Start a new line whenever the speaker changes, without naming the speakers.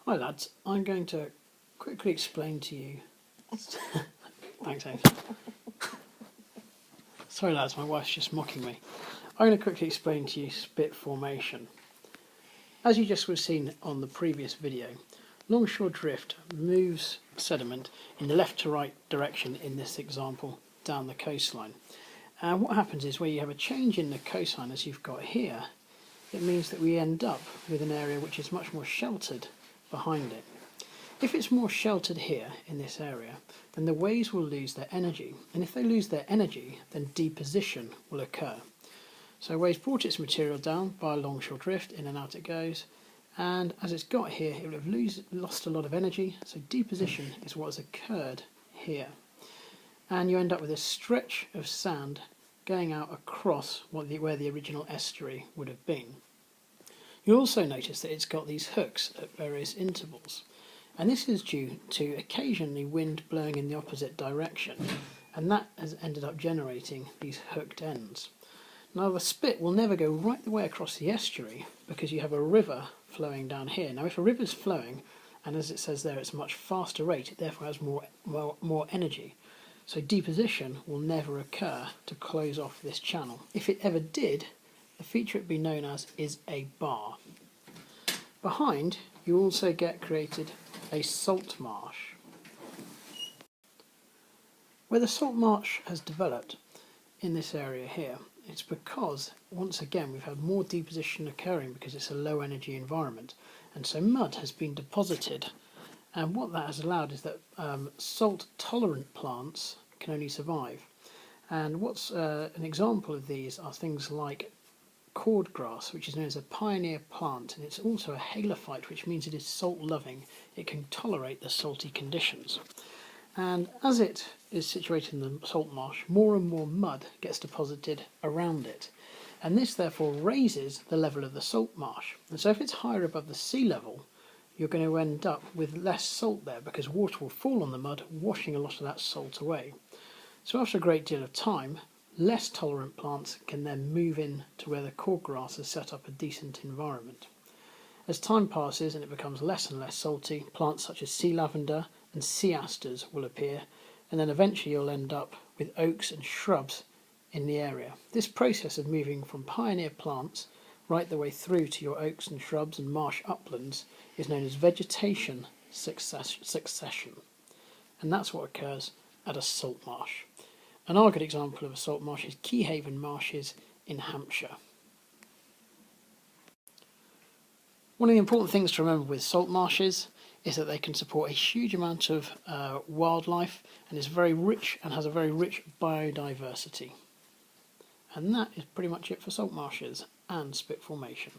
Hi lads, I'm going to quickly explain to you... Thanks, James. Sorry lads, my wife's just mocking me. I'm going to quickly explain to you spit formation. As you just would have seen on the previous video, longshore drift moves sediment in the left to right direction in this example down the coastline. And what happens is where you have a change in the coastline as you've got here, it means that we end up with an area which is much more sheltered behind it. If it's more sheltered here in this area, then the waves will lose their energy, and if they lose their energy, then deposition will occur. So waves brought its material down by a longshore drift, in and out it goes, and as it's got here it will have lost a lot of energy, so deposition is what has occurred here. And you end up with a stretch of sand going out across where the original estuary would have been. You'll also notice that it's got these hooks at various intervals, and this is due to occasionally wind blowing in the opposite direction, and that has ended up generating these hooked ends. Now the spit will never go right the way across the estuary because you have a river flowing down here. Now if a river is flowing, and as it says there it's a much faster rate, it therefore has more energy. So deposition will never occur to close off this channel. If it ever did, the feature it would be known as is a bar. Behind, you also get created a salt marsh. Where the salt marsh has developed in this area here, it's because, once again, we've had more deposition occurring because it's a low energy environment, and so mud has been deposited, and what that has allowed is that salt tolerant plants can only survive. And what's an example of these are things like cordgrass, which is known as a pioneer plant, and it's also a halophyte, which means it is salt loving. It can tolerate the salty conditions. And as it is situated in the salt marsh, more and more mud gets deposited around it, and this therefore raises the level of the salt marsh. And so if it's higher above the sea level, you're going to end up with less salt there because water will fall on the mud, washing a lot of that salt away. So after a great deal of time, less tolerant plants can then move in to where the cordgrass has set up a decent environment. As time passes and it becomes less and less salty, plants such as sea lavender and sea asters will appear, and then eventually you'll end up with oaks and shrubs in the area. This process of moving from pioneer plants right the way through to your oaks and shrubs and marsh uplands is known as vegetation succession, and that's what occurs at a salt marsh. Another good example of a salt marsh is Keyhaven Marshes in Hampshire. One of the important things to remember with salt marshes is that they can support a huge amount of wildlife, and is very rich and has a very rich biodiversity. And that is pretty much it for salt marshes and spit formation.